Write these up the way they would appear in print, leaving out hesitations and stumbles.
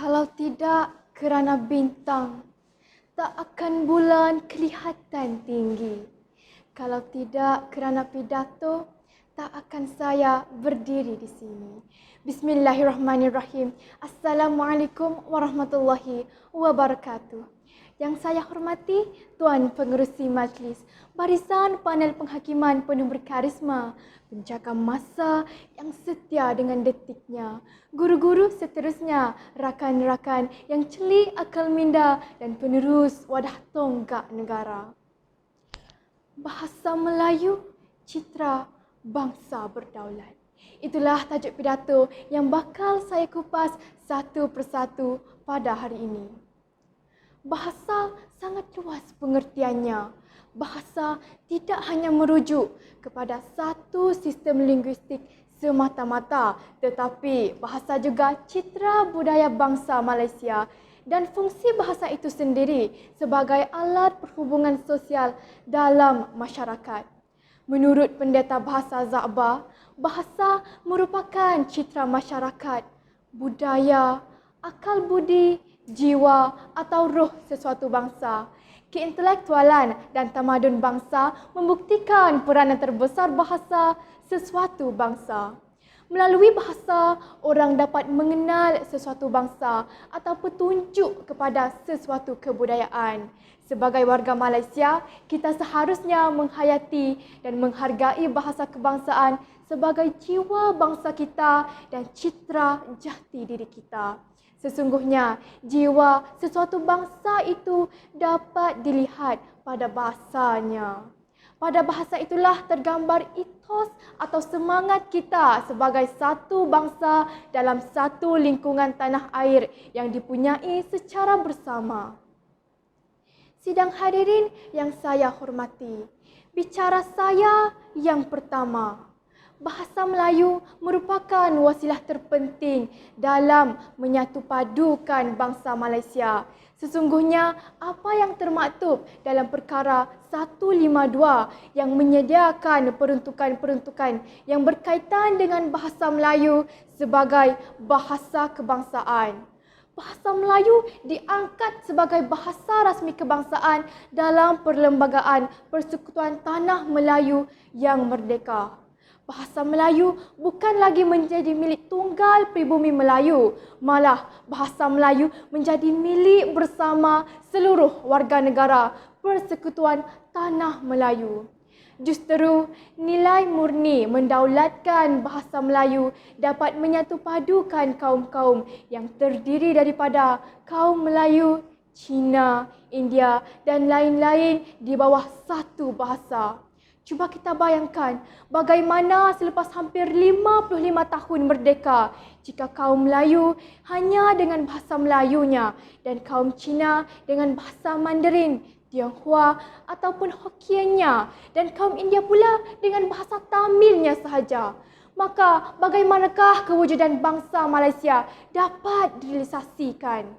Kalau tidak kerana bintang, tak akan bulan kelihatan tinggi. Kalau tidak kerana pidato, tak akan saya berdiri di sini. Bismillahirrahmanirrahim. Assalamualaikum warahmatullahi wabarakatuh. Yang saya hormati Tuan Pengerusi Majlis, barisan panel penghakiman penuh berkarisma, penjaga masa yang setia dengan detiknya, guru-guru seterusnya, rakan-rakan yang celik akal minda dan penerus wadah tonggak negara. Bahasa Melayu, citra bangsa berdaulat. Itulah tajuk pidato yang bakal saya kupas satu persatu pada hari ini. Bahasa sangat luas pengertiannya. Bahasa tidak hanya merujuk kepada satu sistem linguistik semata-mata, tetapi bahasa juga citra budaya bangsa Malaysia dan fungsi bahasa itu sendiri sebagai alat perhubungan sosial dalam masyarakat. Menurut Pendeta Bahasa Za'ba, bahasa merupakan citra masyarakat, budaya, akal budi, jiwa atau roh sesuatu bangsa. Keintelektualan dan tamadun bangsa membuktikan peranan terbesar bahasa sesuatu bangsa. Melalui bahasa, orang dapat mengenal sesuatu bangsa atau petunjuk kepada sesuatu kebudayaan. Sebagai warga Malaysia, kita seharusnya menghayati dan menghargai bahasa kebangsaan sebagai jiwa bangsa kita dan citra jati diri kita. Sesungguhnya, jiwa sesuatu bangsa itu dapat dilihat pada bahasanya. Pada bahasa itulah tergambar etos atau semangat kita sebagai satu bangsa dalam satu lingkungan tanah air yang dipunyai secara bersama. Sidang hadirin yang saya hormati, bicara saya yang pertama. Bahasa Melayu merupakan wasilah terpenting dalam menyatupadukan bangsa Malaysia. Sesungguhnya apa yang termaktub dalam perkara 152 yang menyediakan peruntukan-peruntukan yang berkaitan dengan bahasa Melayu sebagai bahasa kebangsaan. Bahasa Melayu diangkat sebagai bahasa rasmi kebangsaan dalam Perlembagaan Persekutuan Tanah Melayu yang Merdeka. Bahasa Melayu bukan lagi menjadi milik tunggal pribumi Melayu, malah bahasa Melayu menjadi milik bersama seluruh warga negara Persekutuan Tanah Melayu. Justeru, nilai murni mendaulatkan bahasa Melayu dapat menyatupadukan kaum-kaum yang terdiri daripada kaum Melayu, Cina, India dan lain-lain di bawah satu bahasa. Cuba kita bayangkan bagaimana selepas hampir 55 tahun merdeka jika kaum Melayu hanya dengan bahasa Melayunya dan kaum Cina dengan bahasa Mandarin, Tionghoa ataupun Hokkiennya dan kaum India pula dengan bahasa Tamilnya sahaja. Maka bagaimanakah kewujudan bangsa Malaysia dapat direalisasikan?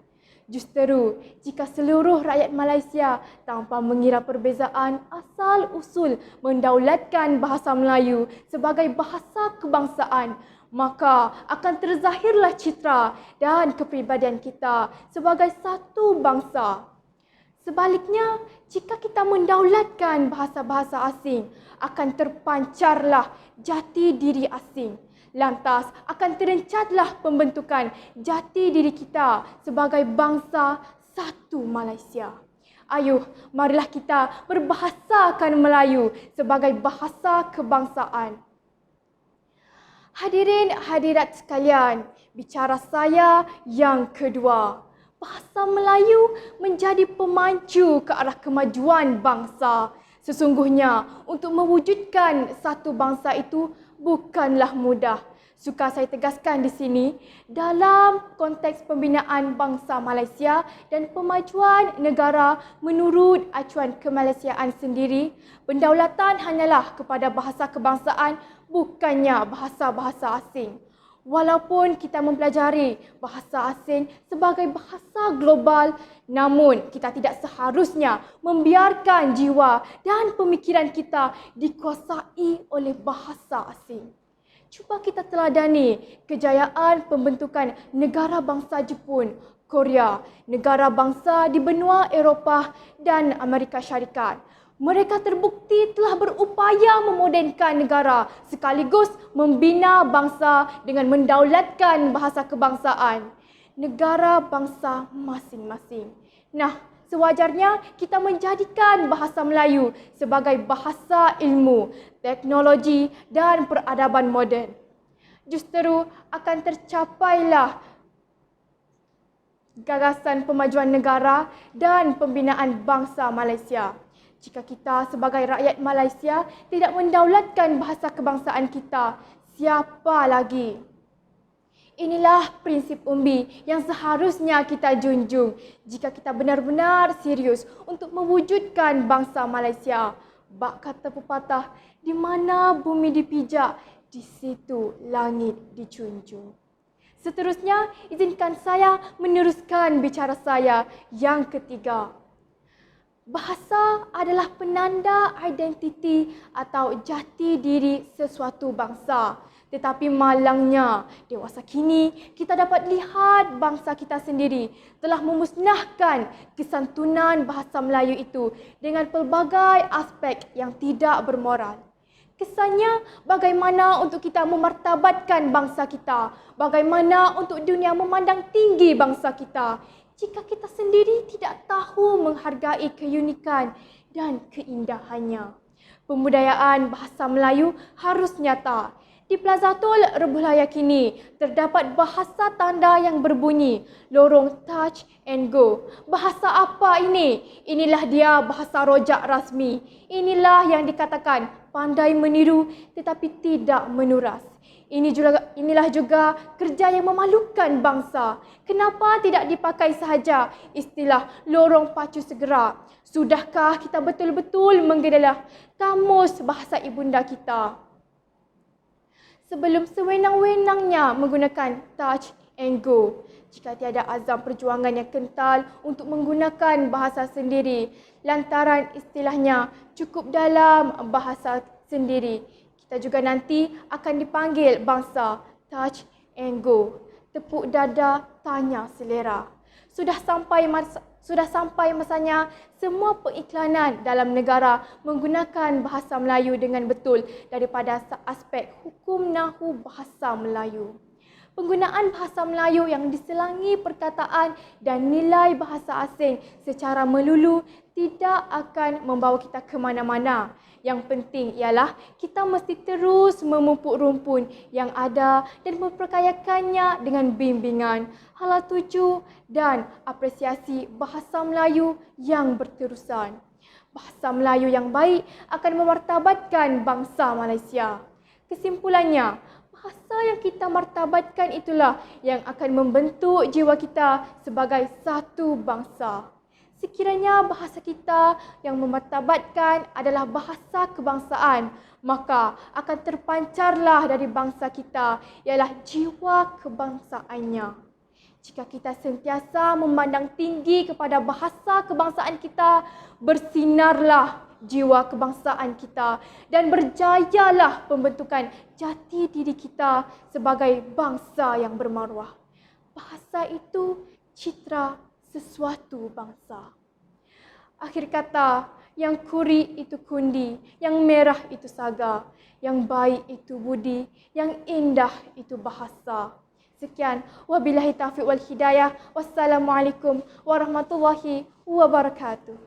Justeru, jika seluruh rakyat Malaysia tanpa mengira perbezaan asal-usul mendaulatkan bahasa Melayu sebagai bahasa kebangsaan, maka akan terzahirlah citra dan kepribadian kita sebagai satu bangsa. Sebaliknya, jika kita mendaulatkan bahasa-bahasa asing, akan terpancarlah jati diri asing. Lantas akan terencatlah pembentukan jati diri kita sebagai bangsa satu Malaysia. Ayuh, marilah kita berbahasakan Melayu sebagai bahasa kebangsaan. Hadirin hadirat sekalian, bicara saya yang kedua. Bahasa Melayu menjadi pemancu ke arah kemajuan bangsa. Sesungguhnya, untuk mewujudkan satu bangsa itu bukanlah mudah. Suka saya tegaskan di sini, dalam konteks pembinaan bangsa Malaysia dan pemajuan negara menurut acuan kemalaysiaan sendiri, pendaulatan hanyalah kepada bahasa kebangsaan, bukannya bahasa-bahasa asing. Walaupun kita mempelajari bahasa asing sebagai bahasa global, namun kita tidak seharusnya membiarkan jiwa dan pemikiran kita dikuasai oleh bahasa asing. Cuba kita teladani kejayaan pembentukan negara bangsa Jepun, Korea, negara bangsa di benua Eropah dan Amerika Syarikat. Mereka terbukti telah berupaya memodenkan negara sekaligus membina bangsa dengan mendaulatkan bahasa kebangsaan negara bangsa masing-masing. Nah, sewajarnya kita menjadikan bahasa Melayu sebagai bahasa ilmu, teknologi dan peradaban moden. Justeru akan tercapailah gagasan pemajuan negara dan pembinaan bangsa Malaysia. Jika kita sebagai rakyat Malaysia tidak mendaulatkan bahasa kebangsaan kita, siapa lagi? Inilah prinsip umbi yang seharusnya kita junjung jika kita benar-benar serius untuk mewujudkan bangsa Malaysia. Bak kata pepatah, di mana bumi dipijak, di situ langit dicunjung. Seterusnya, izinkan saya meneruskan bicara saya yang ketiga. Bahasa adalah penanda identiti atau jati diri sesuatu bangsa. Tetapi malangnya, dewasa kini kita dapat lihat bangsa kita sendiri telah memusnahkan kesantunan bahasa Melayu itu dengan pelbagai aspek yang tidak bermoral. Kesannya bagaimana untuk kita memartabatkan bangsa kita, bagaimana untuk dunia memandang tinggi bangsa kita, jika kita sendiri tidak tahu menghargai keunikan dan keindahannya. Pembudayaan bahasa Melayu harus nyata. Di Plaza Tol Rebulaya kini terdapat bahasa tanda yang berbunyi lorong touch and go. Bahasa apa ini? Inilah dia bahasa rojak rasmi. Inilah yang dikatakan pandai meniru tetapi tidak menuras. Inilah juga kerja yang memalukan bangsa. Kenapa tidak dipakai sahaja istilah lorong pacu segera? Sudahkah kita betul-betul menggeledah kamus bahasa ibunda kita? Sebelum sewenang-wenangnya menggunakan touch and go, jika tiada azam perjuangan yang kental untuk menggunakan bahasa sendiri, lantaran istilahnya cukup dalam bahasa sendiri, kita juga nanti akan dipanggil bangsa touch and go. Tepuk dada, tanya selera. Sudah sampai masanya semua pengiklanan dalam negara menggunakan bahasa Melayu dengan betul daripada aspek hukum nahu bahasa Melayu. Penggunaan bahasa Melayu yang diselangi perkataan dan nilai bahasa asing secara melulu tidak akan membawa kita ke mana-mana. Yang penting ialah kita mesti terus memupuk rumpun yang ada dan memperkayakannya dengan bimbingan, hala tuju dan apresiasi bahasa Melayu yang berterusan. Bahasa Melayu yang baik akan memartabatkan bangsa Malaysia. Kesimpulannya, bahasa yang kita martabatkan itulah yang akan membentuk jiwa kita sebagai satu bangsa. Sekiranya bahasa kita yang memartabatkan adalah bahasa kebangsaan, maka akan terpancarlah dari bangsa kita ialah jiwa kebangsaannya. Jika kita sentiasa memandang tinggi kepada bahasa kebangsaan kita, bersinarlah jiwa kebangsaan kita dan berjayalah pembentukan jati diri kita sebagai bangsa yang bermaruah. Bahasa itu citra sesuatu bangsa. Akhir kata, yang kuri itu kundi, yang merah itu saga, yang baik itu budi, yang indah itu bahasa. Sekian, wabillahi taufiq wal hidayah. Wassalamualaikum warahmatullahi wabarakatuh.